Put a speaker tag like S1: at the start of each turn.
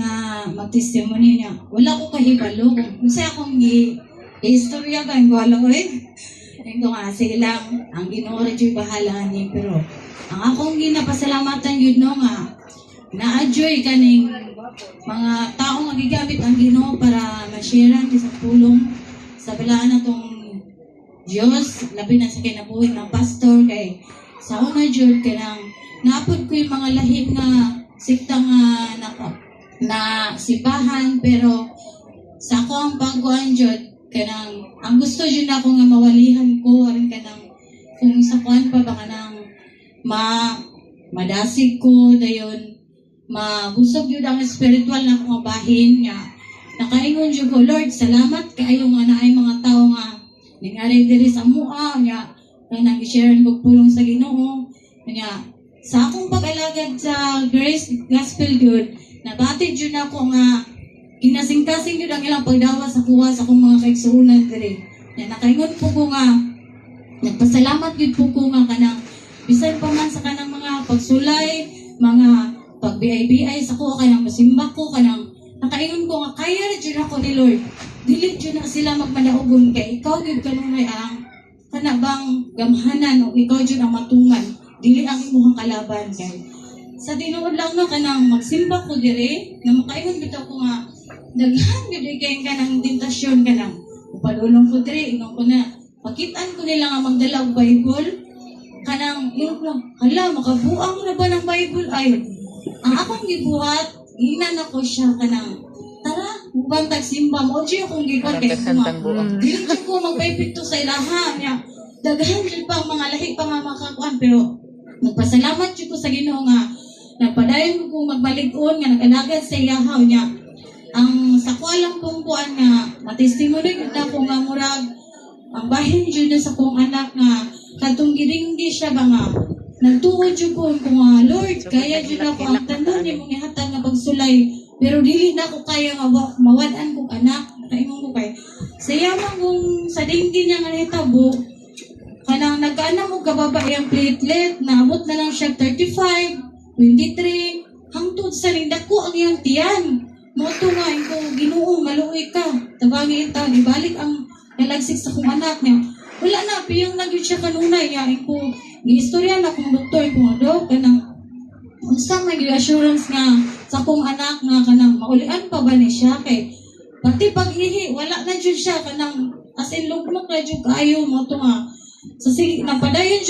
S1: nga mag-testimony niya. Wala ko kahibalo kung sa akong istorya ba yung wala ko ito nga silang ang Ginoo ra jud bahala ni, pero ang akong ginapasalamatan yun no nga na-adjoy kaning mga taong magigamit ang Ginoo para ma-sharean sa pulong sa bilaan natong Diyos, labi na sa kinabuhi ng pastor kay sa una jud kanang naapod ko yung mga lahim nga sikta nga na sipahan, pero sa ako ang pagkuhan jud kanang ang gusto jud ako nga mawalihan ko aron kanang kung sa kuan pa ba kanang madasig ko dayon mabusog yun ang spiritual na akong bahin nga nakaingon jud ko, Lord salamat kaayo nga naay mga tao nga ningari diri sa mua nga nang i-share ko pulong sa Ginoo nga sa akong pag-alagad sa Grace Gospel Good nabatid jud ako nga kinasing-kasing yun ang ilang pagdawa sa kuha sa akong mga kaigsuunan diri. Na nakaingon po ko nga, nagpasalamat yun po ko nga kanang bisan pa man sa kanang mga pagsulay, mga pag-BI-BI sa ko, kanang masimba ko, kanang nakaingon ko nga, kaya rin yun ako ni Lord. Dili yun na sila magmanaugon kay ikaw yun kanunay ang kanabang gamhanan o ikaw yun ang matungan. Dili ang imuhang kalaban kay sa tinuod lang no kanang magsimba ko dire na makaingon bitaw ko nga daghan gid kay kanang tentasyon kanang upadulong ko dire ingon ko na pakitaan ko nila nga magdala og Bible kanang ingon ko hala makabuang na ba ng Bible ay ang akong gibuhat ginan ako siya kanang tara bantag simba mo di akong gibuhat kay dili ko magpaypito sa ilaha niya daghan jud pa mga lahi pa nga makakuan pero nagpasalamat jud ko sa Ginoo nga nagpadayon ko magbalik-on nga nag-alagad sa iyahaw niya. Ang sakwa lang kong kuan nga matestimony ko na ko nga murag ang bahin jud sa kong anak nga kadtong gidinggi siya ba nga nagtuod jud ko nga Lord kaya jud ako ang tanan ni mong ihatag nga pagsulay pero dili na ko kaya nga mawad-an kong anak nakaingon ko kay saya man kung sa dinggi niya nga nahitabo kanang nagkaana mo kababa yung platelet naabot na lang siya 35 23, hangtod sa lindako ang iyang tiyan. Moto nga, ko Ginoo, maluoy ka. Tabangin ta, ibalik ang nalagsik sa kong anak niya. Wala na, piyang nagyod siya kanunay. Yain ko, giistorya na kong doktor, kung ano, kanang, unsa may assurance nga sa kong anak nga kanang maulian pa ba ni siya kay pati pag-ihi, wala na dyan siya kanang as in lugmok na dyan kayo, moto nga. So, sige, napadayon